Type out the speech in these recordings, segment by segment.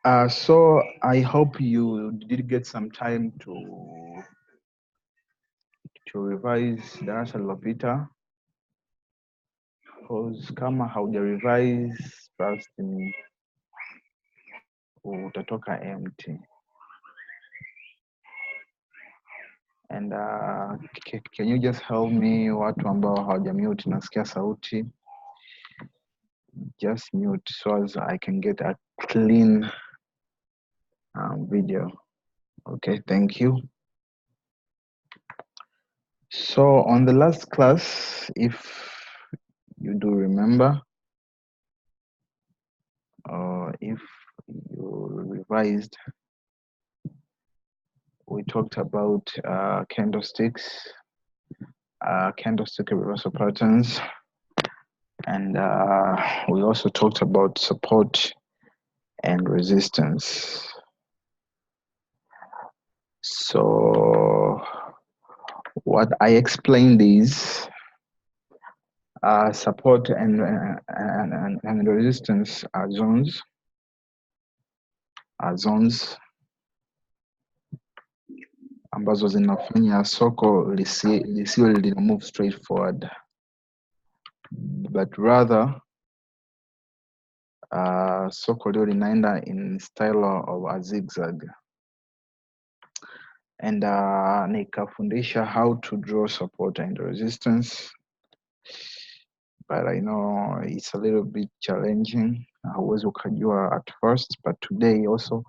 So I hope you did get some time to revise darasa lililopita, because kama hauja revise trust me utatoka empty. And can you just help me, watu ambao hawajamute nasikia sauti, just mute so as I can get a clean video. Okay, thank you. So on the last class, if you do remember, or if you revised, we talked about candlesticks, candlestick reversal patterns, and we also talked about support and resistance. So what I explained is support and resistance are zones. Ambazo zinafanya soko lisiwe lina move straight forward, but rather soko leo linaenda in style of a zigzag. And nikafundisha how to draw support and resistance, but I know it's a little bit challenging, hauwezi ukajua at first, but today also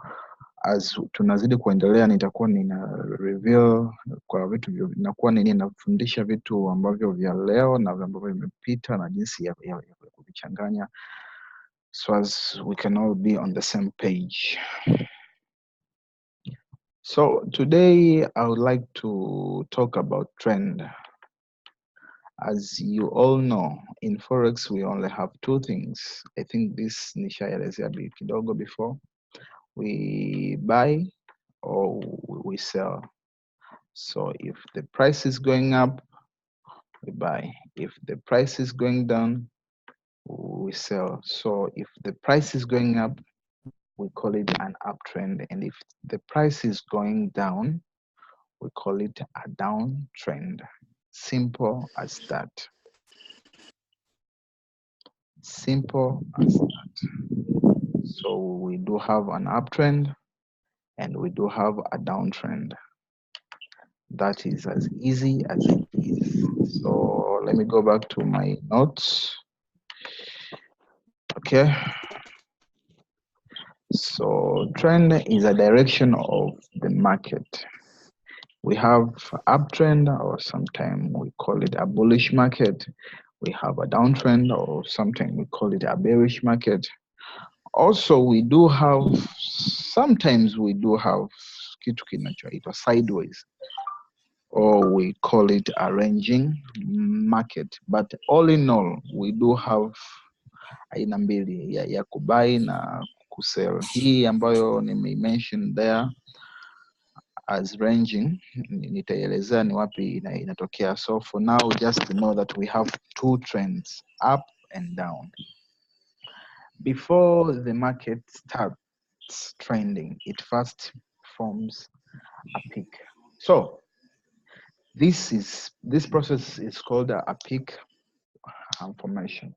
as tunazidi kuendelea nitakuwa nina reveal kwa vitu nakuwa ninafundisha vitu ambavyo vya leo na ambavyo vimepita na jinsi ya kuvichanganya, so as we can all be on the same page. So today I would like to talk about trend. As you all know, in Forex we only have two things. I think this nishaelezea kidogo before. We buy or we sell. So if the price is going up, we buy. If the price is going down, we sell. So if the price is going up, we call it an uptrend. And if the price is going down, we call it a downtrend. Simple as that. Simple as that. So we do have an uptrend and we do have a downtrend. That is as easy as it is. So let me go back to my notes. Okay. So trend is a direction of the market. We have uptrend, or sometimes we call it a bullish market. We have a downtrend, or sometimes we call it a bearish market. Also, we do have, sometimes we do have kitu kinachoitwa sideways, or we call it a ranging market. But all in all, we do have aina mbili ya kubuy na kusell. Hii ambayo mention there as ranging, nitaelezea ni wapi inatokea. So for now, just know that we have two trends, up and down. Before the market starts trending, it first forms a peak. So this process is called a peak formation.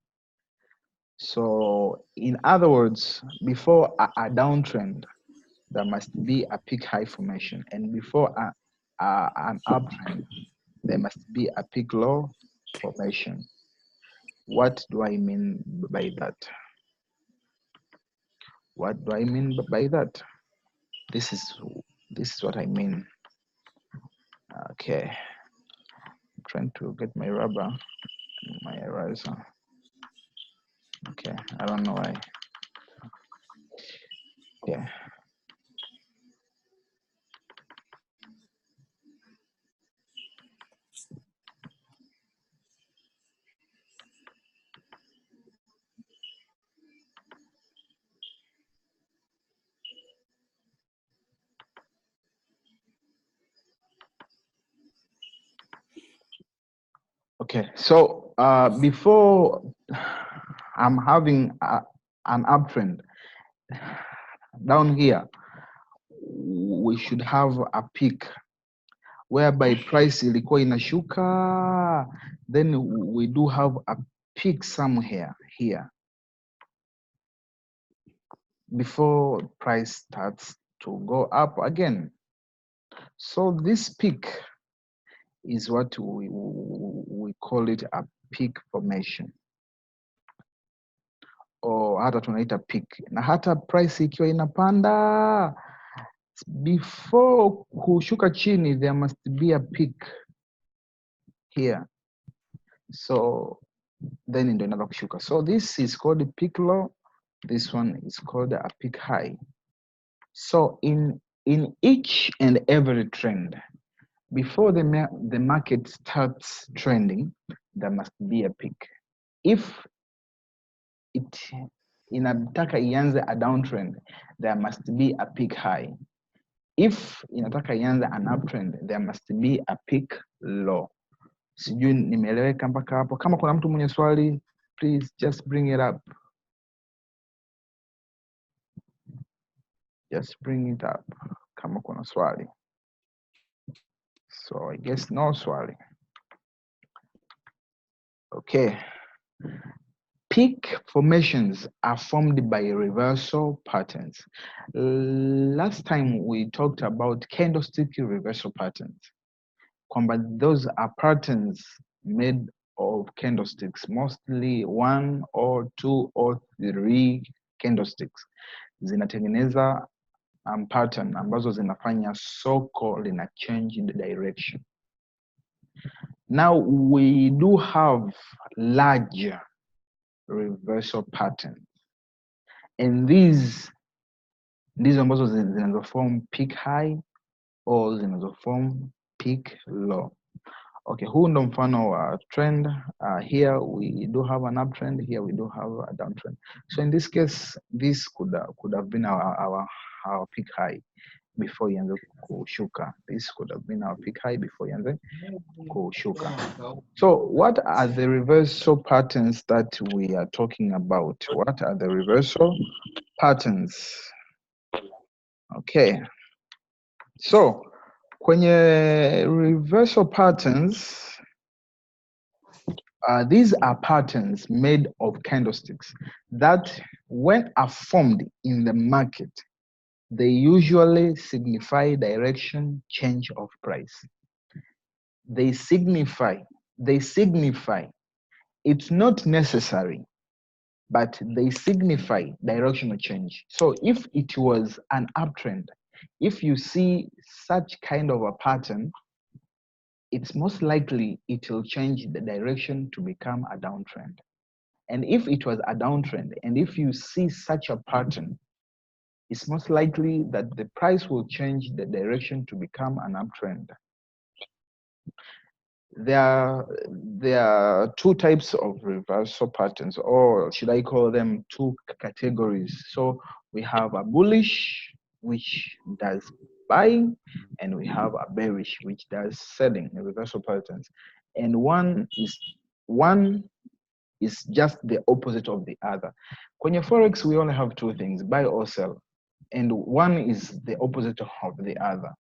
So in other words, before a downtrend, there must be a peak high formation, and before an uptrend, there must be a peak low formation. What do I mean by that? What do I mean by that? This is what I mean. Okay, I'm trying to get my rubber, my eraser. Okay, I don't know why. Yeah. Okay, so before I'm having an uptrend, Down here, we should have a peak whereby price ilikuwa inashuka, then we do have a peak somewhere here before price starts to go up again. So this peak is what we call it a peak formation, or hata tunaita peak. Na hata price ikiwa inapanda, before kushuka chini, there must be a peak here, so then ndio inaanza kushuka. So this is called a peak low, this one is called a peak high. So in each and every trend, before the market starts trending, there must be a peak. If it inataka ianze a downtrend, there must be a peak high. If inataka ianze an uptrend, there must be a peak low. Sijui nimeeleweka mpaka hapo? Kama kuna mtu mwenye swali, please just bring it up. Just bring it up kama kuna swali. So I guess no swali. Okay. Peak formations are formed by reversal patterns. Last time we talked about candlestick reversal patterns. Those are patterns made of candlesticks, mostly 1 or 2 or 3 candlesticks. Zinatengeneza pattern ambazo zinafanya soko lina change the direction. Now we do have larger reversal patterns, and these ambazo zinazoform peak high or zinazoform peak low. Okay, huu ndo mfano wa trend. Here we do have an uptrend, here we do have a downtrend. So in this case, this could have been our peak high before ianze kushuka. This could have been our peak high before ianze kushuka. So what are the reversal patterns that we are talking about? What are the reversal patterns? Okay. So kwenye reversal patterns, these are patterns made of candlesticks that, when are formed in the market, they usually signify direction change of price. They signify, it's not necessary, but they signify directional change. So if it was an uptrend, if you see such kind of a pattern, it's most likely it will change the direction to become a downtrend. And if it was a downtrend, and if you see such a pattern, it's most likely that the price will change the direction to become an uptrend. There are two types of reversal patterns, or should I call them two categories. So we have a bullish, which does buying, and we have a bearish, which does selling, reversal patterns. And one is just the opposite of the other. Kwenye Forex, we only have two things, buy or sell. And one is the opposite of the other.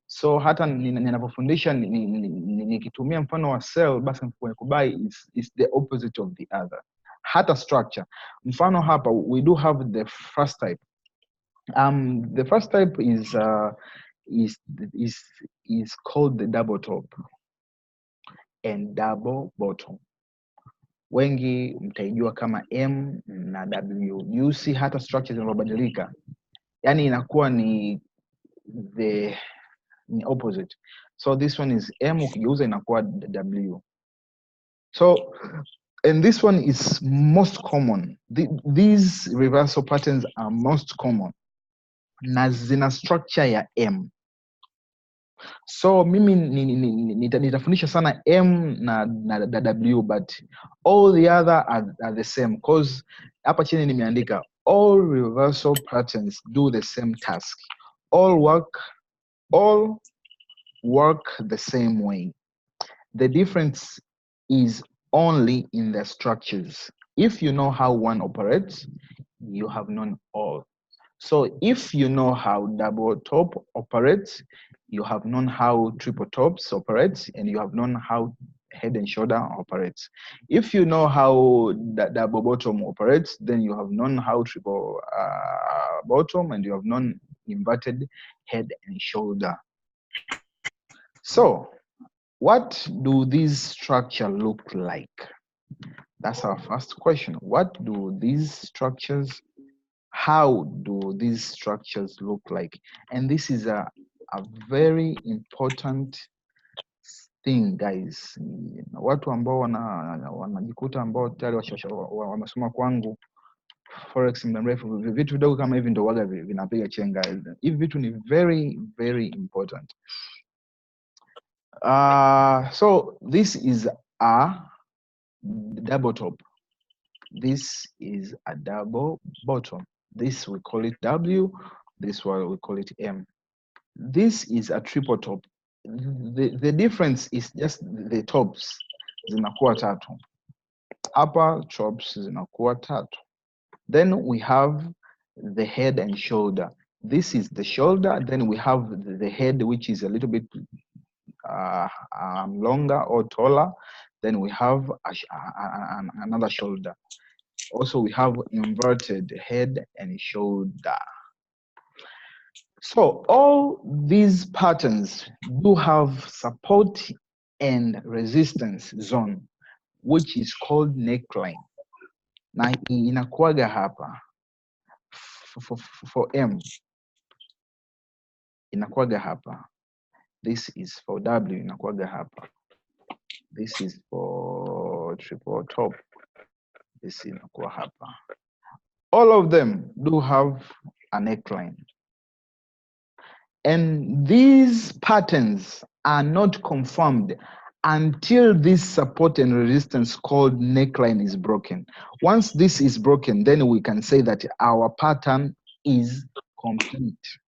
So hata ninapofundisha nikitumia mfano wa sell, basi kwenye kubuy is the opposite of the other. Hata structure. Mfano hapa, we do have the first type. The first type is called the double top and double bottom. Wengi mtaijua kama M na W. You see hata structure zinabadilika. Yani inakuwa ni opposite. So this one is M, ukigeuza inakuwa W. So, and this one is most common. These reversal patterns are most common. Na zina structure ya M. So mimi nitafundisha sana M na W, but all the other are the same, because hapa chini nimeandika all reversal patterns do the same task. All work the same way. The difference is only in the structures. If you know how one operates, you have known all. So if you know how double top operates, you have known how triple tops operates, and you have known how head and shoulder operates. If you know how double bottom operates, then you have known how triple bottom, and you have known inverted head and shoulder. So what do these structures look like? That's our first question. What do these structures, how do these structures look like? And this is a very important thing, guys. Watu ambao wanajikuta ambao tayari wamesoma kwangu forex muda mrefu, vitu vidogo kama hivi ndio waga vinapiga chenga. Hivi vitu ni very very important. So this is a double top. This is a double bottom. This we call it W. This one we call it M. This is a triple top. The difference is just the tops zinakuwa tatu. Upper tops zinakuwa tatu. Then we have the head and shoulder. This is the shoulder. Then we have the head, which is a little bit longer or taller. Then we have another shoulder. Also, we have inverted head and shoulder. So all these patterns do have support and resistance zone, which is called neckline. Na inakuwaga hapa for M, inakuwaga hapa. This is for W, inakuwaga hapa. This is for triple top. This inakuwa hapa. All of them do have a neckline. And these patterns are not confirmed until this support and resistance called neckline is broken. Once this is broken, then we can say that our pattern is complete.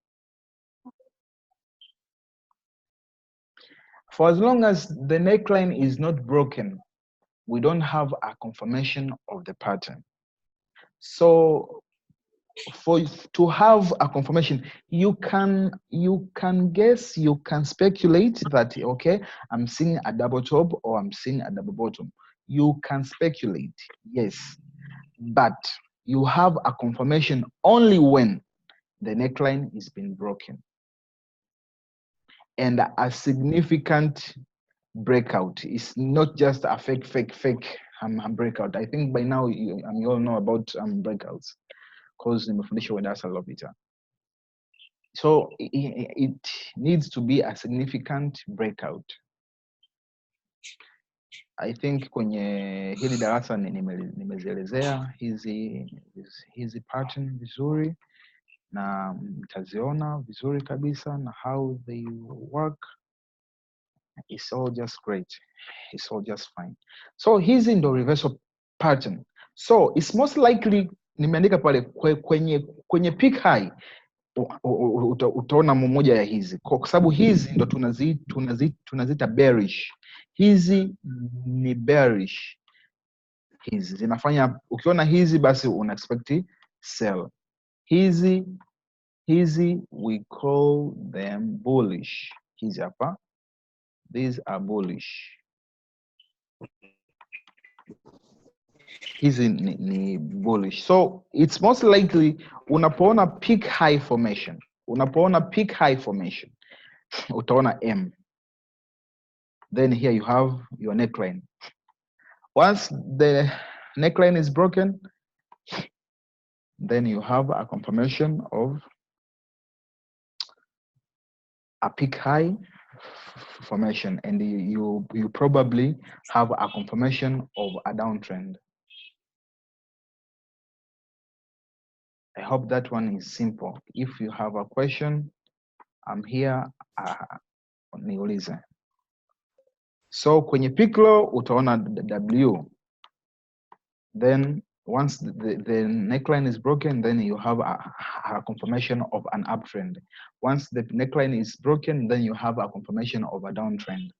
For as long as the neckline is not broken, we don't have a confirmation of the pattern. So to have a confirmation, you can guess, you can speculate that, okay, I'm seeing a double top or I'm seeing a double bottom. You can speculate, yes, but you have a confirmation only when the neckline is being broken and a significant breakout. It's not just a fake breakout. I think by now you all know about breakouts, because nimefundisha wa darasa lililopita. So it needs to be a significant breakout. I think kwenye hili darasa nimezielezea hizi pattern vizuri na mtaziona vizuri kabisa na how they work. It's all just great. It's all just fine. So hizi ndo reversal pattern. So it's most likely, nimeandika pale kwenye peak high utaona mmoja ya hizi, kwa sababu hizi ndo tunazita bearish. Hizi ni bearish. Hizi zinafanya, ukiona hizi basi una expect sell. Hizi we call them bullish. Hizi hapa, these are bullish. Hizi ni bullish. So it's most likely unapoona peak high formation, utaona M. Then here you have your neckline. Once the neckline is broken, then you have a confirmation of a peak high formation, and you probably have a confirmation of a downtrend. I hope that one is simple. If you have a question, I'm here, niulize. So kwenye peak low utaona W. Then once the neckline is broken, then you have a confirmation of an uptrend. Once the neckline is broken, then you have a confirmation of a downtrend.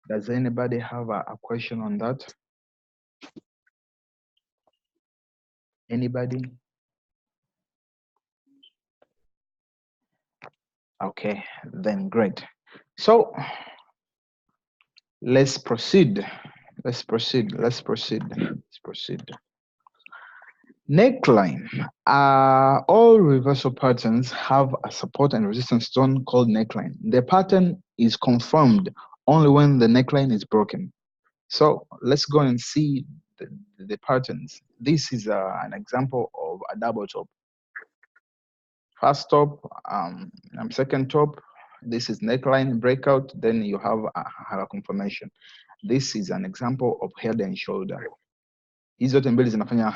Does anybody have a question on that? Anybody? Okay, then great. So let's proceed. Let's proceed. Let's proceed. Let's proceed. Neckline. All reversal patterns have a support and resistance zone called neckline. The pattern is confirmed only when the neckline is broken. So let's go and see the patterns. This is an example of a double top. First top, second top. This is neckline breakout. Then you have a confirmation. This is an example of head and shoulder. Hizi zote mbili zinafanya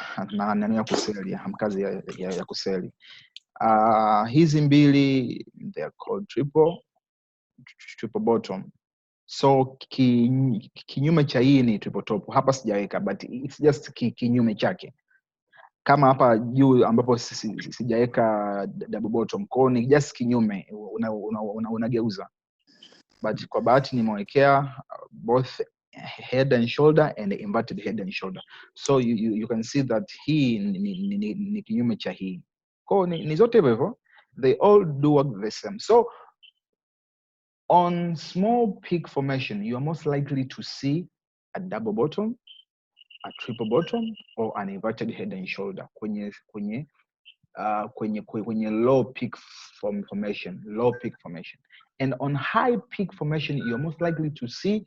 neno ya kuseli, kazi ya kuseli. Hizi mbili, they are called triple bottom. So kinyume cha hii ni triple top. Hapa sijaweka, but it's just kinyume chake. Kama hapa juu ambapo sijaweka double bottom, kwa ni just kinyume, unageuza. But kwa bahati nimewekea both head and shoulder and inverted head and shoulder. So you can see that hii ni kinyume cha hii. Kwa ni zote hivyo, they all do work the same. So on small peak formation, you are most likely to see a double bottom, a triple bottom, or an inverted head and shoulder kwenye low peak formation, and on high peak formation, you're most likely to see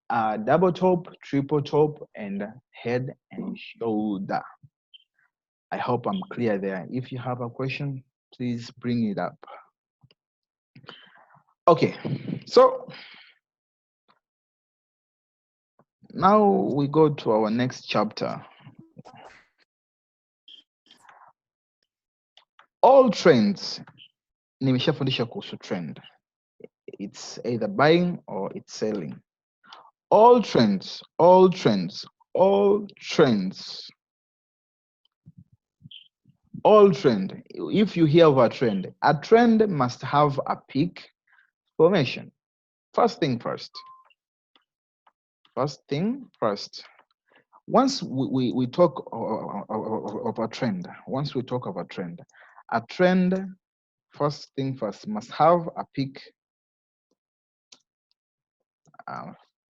a double top, triple top, and head and shoulder. I hope I'm clear there. If you have a question, please bring it up. Okay, so now we go to our next chapter. All trends, nimeshafundisha kuhusu trend. It's either buying or it's selling. All trends. If you hear of a trend must have a peak formation. First thing first. Once we talk of a trend, a trend, first thing first, must have a peak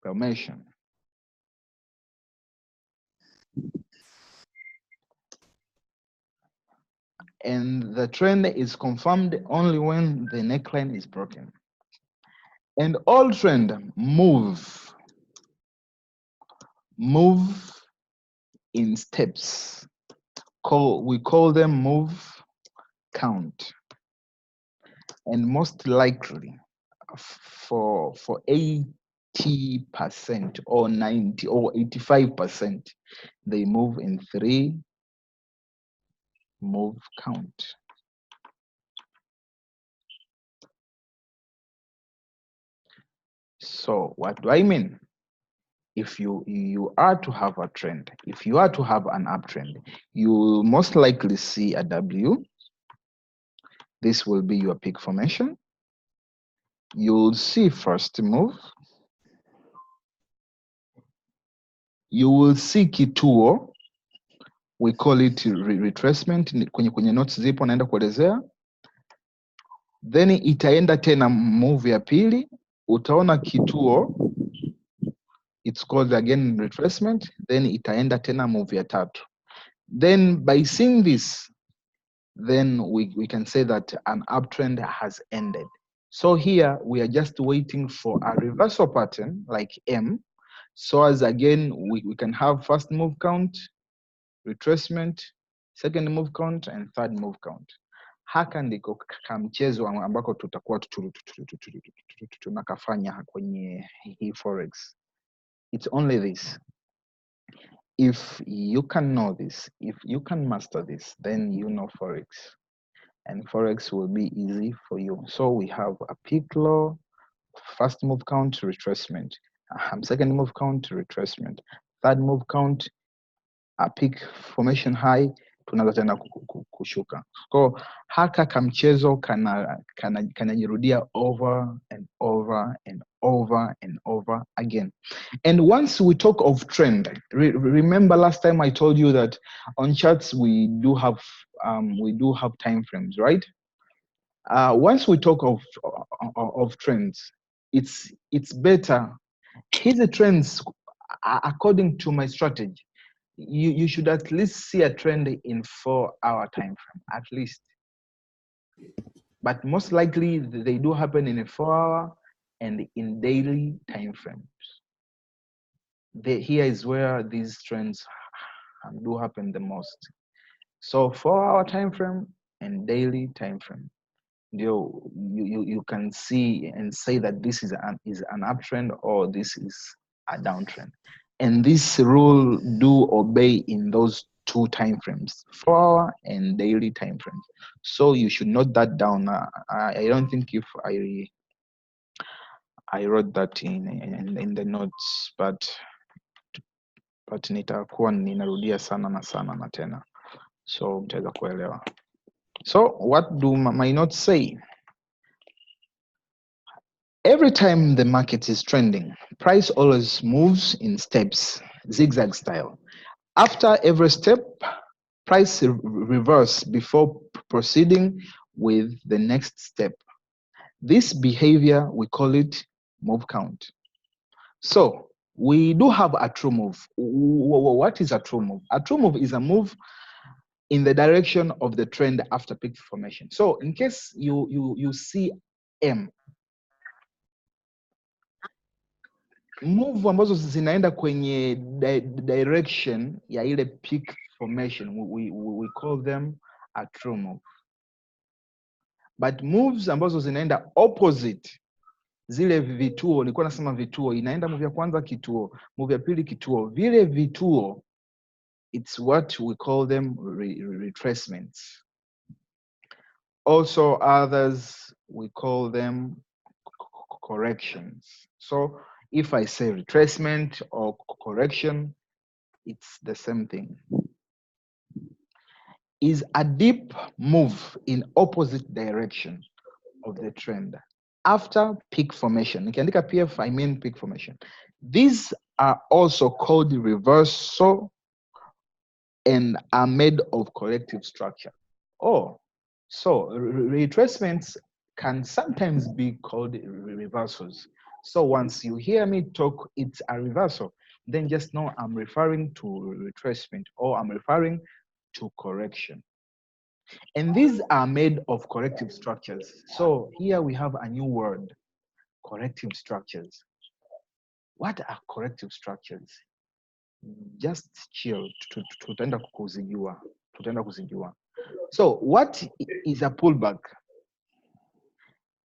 formation. And the trend is confirmed only when the neckline is broken. And all trend move in steps. We call them move count. And most likely for 80% or 90 or 85%, they move in 3 move count. So what do I mean? If you are to have a trend, if you are to have an uptrend, you will most likely see a W. This will be your peak formation. You'll see first move. You will see kituo. We call it retracement. Kwenye notes zipo naenda kuelezea. Then itaenda tena move ya pili. Utaona kituo. It's called again retracement. Then itaenda tena move ya tatu. Then by seeing this, then we can say that an uptrend has ended. So here we are just waiting for a reversal pattern like M. So as again, we can have first move count, retracement, second move count, and third move count. Haka ndiko kamchezo ambako tutakuwa tunakafanya kwenye hii Forex. It's only this. If you can know this, if you can master this, then you know Forex. And Forex will be easy for you. So we have a peak low, first move count, retracement. Second move count, retracement. Third move count, a peak formation high, tunaanza tena kushuka. So haka kamchezo kanajirudia over and over and over and over again. And once we talk of trend, remember last time I told you that on charts we do have time frames, right? Once we talk of trends, it's better. Here's the trends according to my strategy. You should at least see a trend in 4-hour time frame, at least. But most likely they do happen in a 4-hour and in daily time frames. Here is where these trends do happen the most. So 4-hour time frame and daily time frame. You can see and say that this is an uptrend or this is a downtrend. And this rule do obey in those two time frames, 4-hour and daily time frames. So you should note that down. I don't think if I wrote that in the notes, but nitakuwa ninarudia sana na sana na tena, so mtaweza kuelewa. So what do my notes say? Every time the market is trending, price always moves in steps, zigzag style. After every step, price reverse before proceeding with the next step. This behavior, we call it move count. So we do have a true move. What is a true move? A true move is a move in the direction of the trend after peak formation. So in case you see M, move ambazo zinaenda kwenye direction ya ile peak formation, we call them a true move. But moves ambazo zinaenda opposite zile vituo, nilikuwa nasema vituo, inaenda move ya kwanza kituo, move ya pili kituo, vile vituo, it's what we call them retracements. Also others, we call them corrections. So if I say retracement or correction, it's the same thing. Is a deep move in opposite direction of the trend after peak formation. Nikiandika PF, I mean peak formation. These are also called reversal and are made of corrective structure. Oh, so retracements can sometimes be called reversals. So once you hear me talk, it's a reversal, then just know I'm referring to retracement or I'm referring to correction. And these are made of corrective structures. So here we have a new word, corrective structures. What are corrective structures? Just chill, tutaenda kuzijua. So what is a pullback?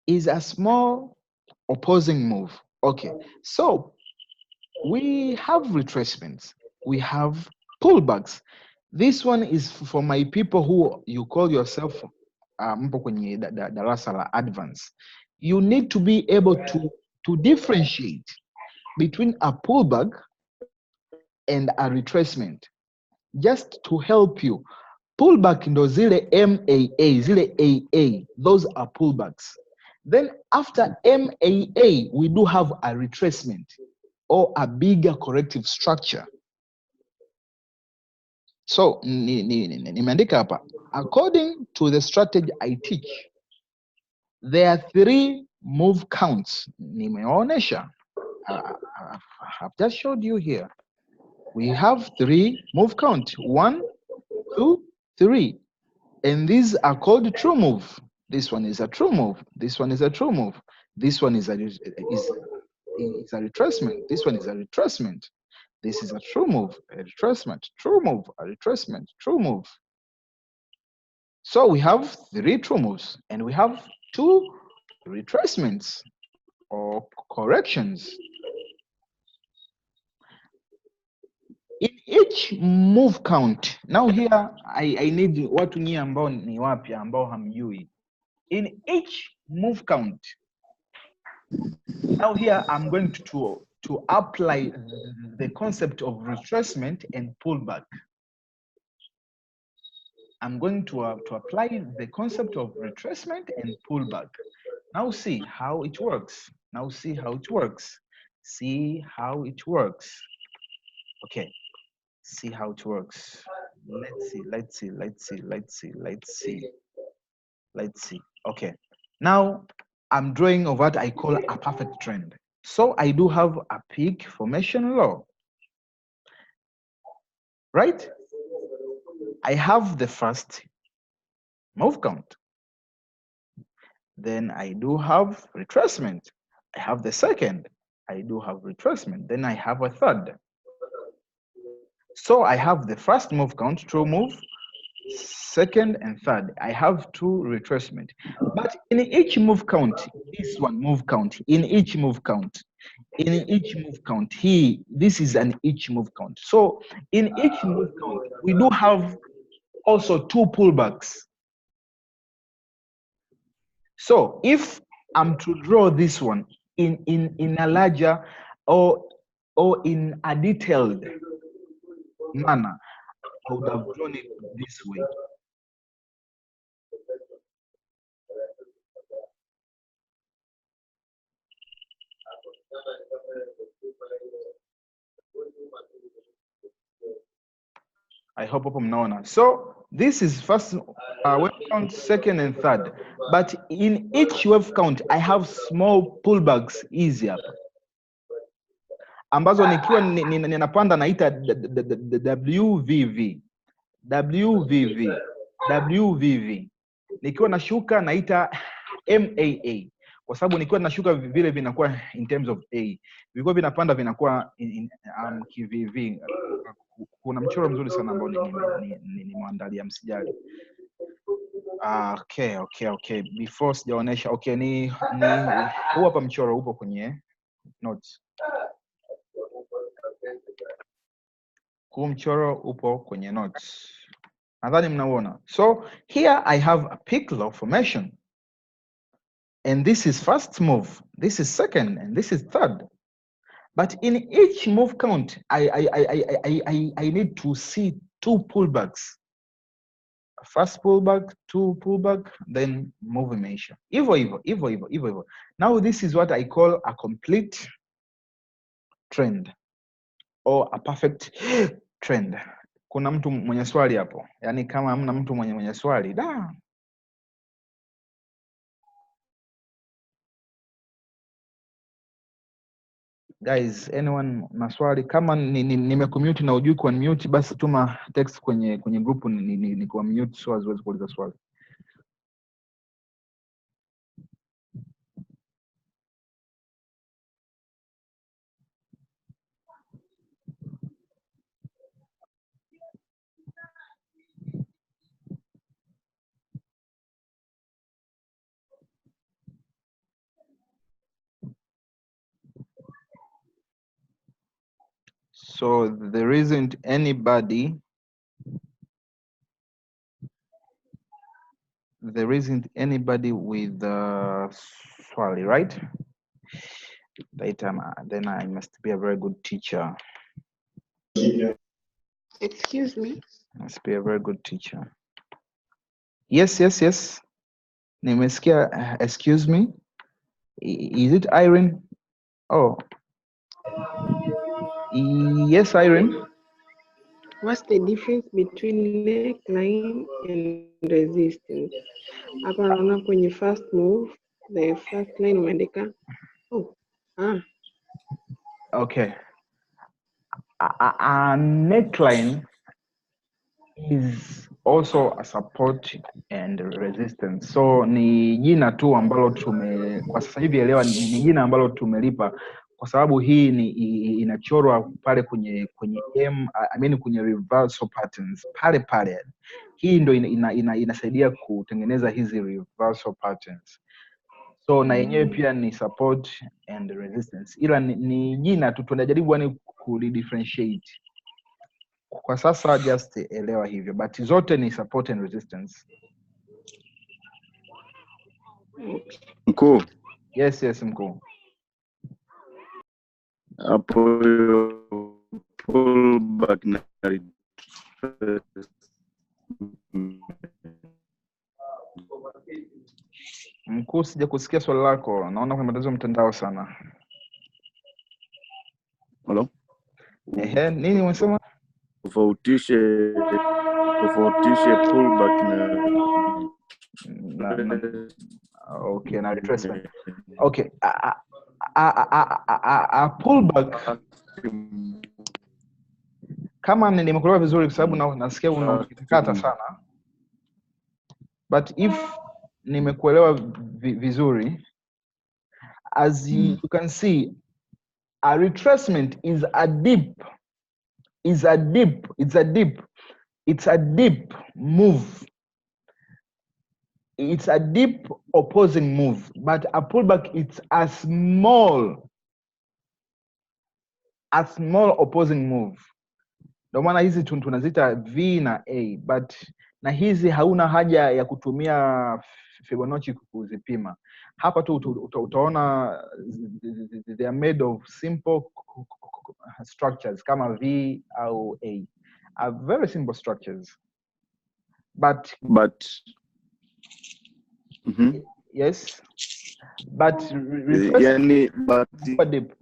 Is a small opposing move. Okay, so we have retracements, we have pullbacks. This one is for my people who you call yourself mpo kwenye darasa la advance. You need to be able to differentiate between a pullback and a retracement, just to help you. Pullback ndo zile MAA, zile AA, those are pullbacks. Then after MAA, we do have a retracement or a bigger corrective structure. So nimeandika hapa, according to the strategy I teach, there are 3 move counts. Nimeonyesha, I've just showed you here. We have 3 move count, 1, 2, 3, and these are called true move. This one is a true move. This one is a true move. This one is a retracement. This one is a retracement. This is a true move, a retracement, true move, a retracement, true move. So we have 3 true moves and we have 2 retracements or corrections. In each move count, now here I need watu nyie ambao ni wapya ambao hamjui. In each move count, now here I'm going to apply the concept of retracement and pullback. I'm going to apply the concept of retracement and pullback. Now see how it works. Now see how it works. See how it works. Okay, see how it works. Let's see. Okay. Now I'm drawing of what I call a perfect trend. So I do have a peak formation low, right? I have the first move count. Then I do have retracement. I have the second. I do have retracement. Then I have a third. So I have the first move count, true move, second and third. I have two retracement. But in each move count, this one move count, in each move count, this is an each move count. So in each move count, we do have also two pullbacks. So if I'm to draw this one in a larger or in a detailed manner, I would have drawn it this way. I hope hapo mnaona. So this is first wave count, second and third. But in each wave count, I have small pullbacks easy hapa, ambazo nikiwa ninapanda naita WVV, WVV, WVV. Nikiwa nashuka naita MAA, kwa sababu nikiwa nashuka vile vinakuwa in terms of A, vilikuwa vinapanda vinakuwa KVV. Kuna mchoro mzuri sana ambao nimeandalia, msijali. Okay. Before sijaonesha, okay, ni huu hapa mchoro upo kwenye notes. Huu mchoro upo kwenye notes. Nadhani mnaona. So here I have a peak low formation. And this is first move, this is second, and this is third. But in each move count, I need to see two pullbacks. First pullback, two pullback, then move measure. Hivyo. Now this is what I call a complete trend or a perfect trend. Kuna mtu mwenye swali hapo? Yaani kama hamna mtu mwenye swali, da. Guys, anyone na swali? Kama nimekumute na ujui kwa mute, basi tuma text kwenye group ni kwa mute, so haziwezi kuuliza swali. So there isn't anybody with swali, right? Then I must be a very good teacher. Excuse me? Must be a very good teacher. Yes. Nimesikia, excuse me? Is it Irene? Oh. Yes, Irene. What's the difference between neckline and resistance? Hapa naona kwenye first move, the first line umeandika. Okay. A neckline is also a support and resistance. So ni jina tu ambalo kwa sasa hivi elewa, ni jina ambalo tumelipa kwa sababu hii ni inachorwa pale kwenye kwenye reversal patterns pale. Hii ndo inasaidia kutengeneza hizi reversal patterns. So na yenyewe pia ni support and resistance, ila ni jina tu, tunajaribu yani differentiate. Kwa sasa just elewa hivyo, but zote ni support and resistance. Mkuu. Yes, mkuu. Hapo pullback na Mkuu, sija kusikia swali lako. Naona kuna matatizo mtandao sana. Hello? Nini unasema? Tofautishe pullback na Okay, na retracement. Okay, a pullback kama nimekuelewa vizuri, kwa sababu nasikia unakitakata sana, but if nimekuelewa vizuri, as you can see, a retracement is a dip, it's a deep move. It's a deep opposing move, but a pullback, it's a small opposing move. Ndio maana hizi tunazita V na A, but na hizi hauna haja ya kutumia Fibonacci kuzipima. Hapa tu utaona they are made of simple structures kama V au A, are very simple structures, but yes, but yani but deep.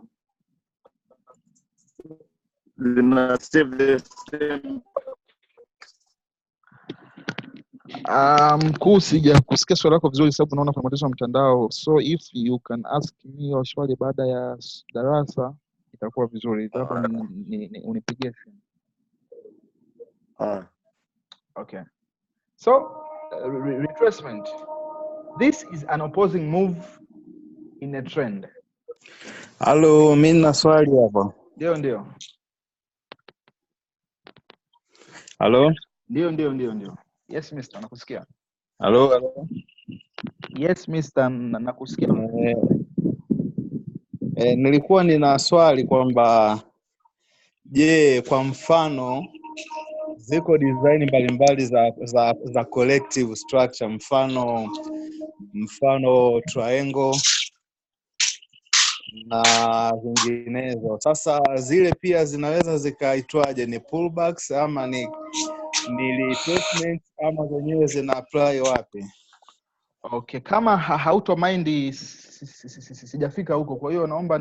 Mkuu, sija kusikia swali lako vizuri sababu naona kuna matatizo ya mtandao, so if you can ask me swali baada ya darasa itakuwa vizuri. Hapo unipigie simu. Okay, so retracement, this is an opposing move in a trend. Halo, mimi na swali hapa. Ndio. Halo? Ndio. Yes mister, nakusikia. Halo? Yes mister, nakusikia. Nilikuwa nina swali kwamba je, kwa mfano ziko design mbalimbali za collective structure, mfano triangle na zinginezo. Sasa zile pia zinaweza zikaitwaje, ni pullbacks ama ni retracement ama zenyewe zina apply wapi? Okay, kama hauto mind sijafika huko, kwa hiyo naomba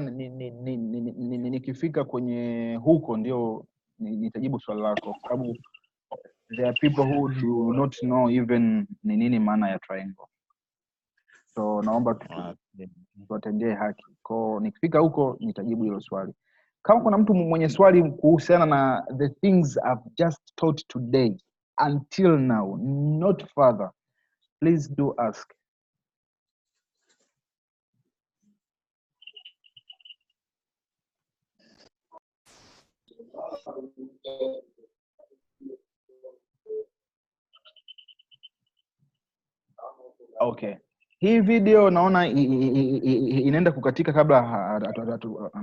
nikifika kwenye huko ndio nitajibu swali lako, kwa sababu there are people who do not know even ni nini maana ya triangle, so naomba tuwatendee haki. Kwa nikifika huko nitajibu hilo swali. Kama kuna mtu mwenye swali kuhusiana na the things I've just taught today until now, not further, please do ask. Okay, hii video naona inaenda kukatika kabla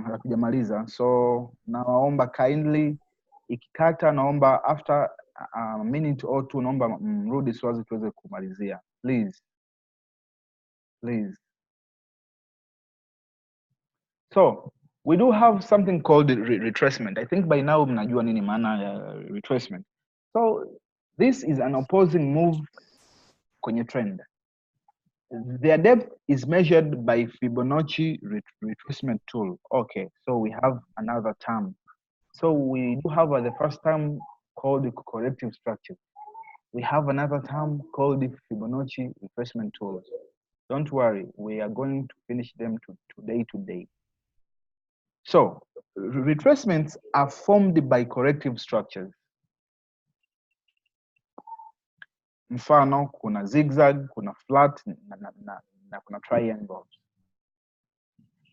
hatujamaliza, so naomba kindly ikikata, naomba after a minute or two, naomba mrudi swazi tuweze kumalizia, please. So we do have something called retracement. I think by now mnajua nini maana ya retracement. So this is an opposing move kwenye trend. Their depth is measured by Fibonacci retracement tool. Okay, so we have another term. So we do have the first term called the corrective structure. We have another term called the Fibonacci retracement tools. Don't worry, we are going to finish them today. So retracements are formed by corrective structures. Mfano, kuna zigzag, kuna flat, na kuna triangles.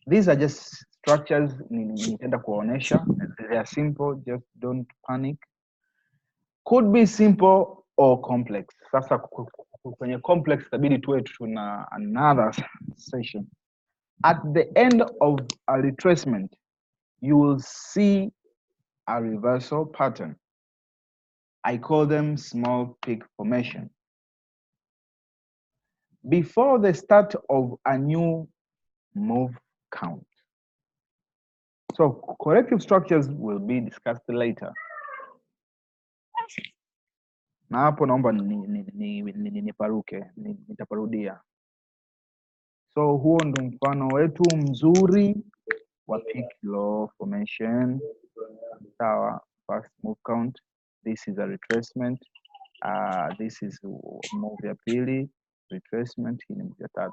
These are just structures nitaenda kuwaonesha. They are simple, just don't panic. Could be simple or complex. Sasa kwenye complex itabidi tuwe tuna another session. At the end of a retracement, you will see a reversal pattern. I call them small peak formation. Before the start of a new move count. So corrective structures will be discussed later. Na hapo naomba nitaparudia. So huo ndo mfano wetu mzuri wa peak low formation. Sawa, first move count. This is a retracement. This is move ya pili. retracement, hii ni move ya 3.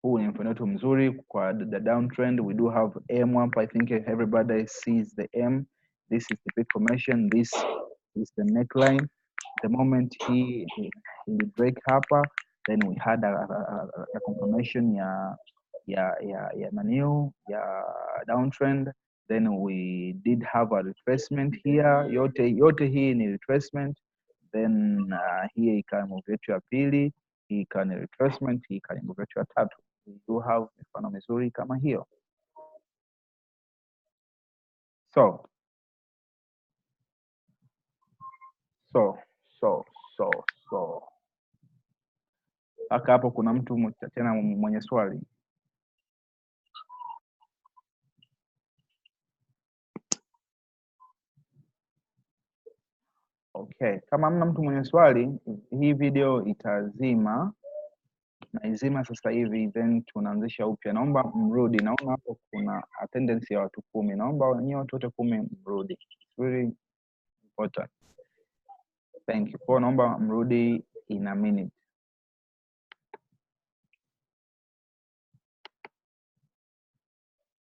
Huu ni mfano wetu mzuri kwa the downtrend. We do have M hapa. I think everybody sees the M. This is the big formation. This is the neckline. The moment he break hapa, then we had a confirmation ya downtrend. Then we did have a retracement here. Yote hii ni retracement. Then here ikawa move yetu ya pili, hii ikawa ni retracement, hii ikawa ni move yetu ya 3. We do have mifano mizuri kama hiyo. So mpaka hapo kuna mtu tena mwenye swali? Okay, kama hamna mtu mwenye swali, hii video itazima na izima sasa hivi, then tunaanzisha upya. Naomba mrudi, naona hapo kuna attendance ya watu 10. Naomba nyinyi watu wote 10 mrudi. It's really important. Thank you. Kwa naomba mrudi in a minute.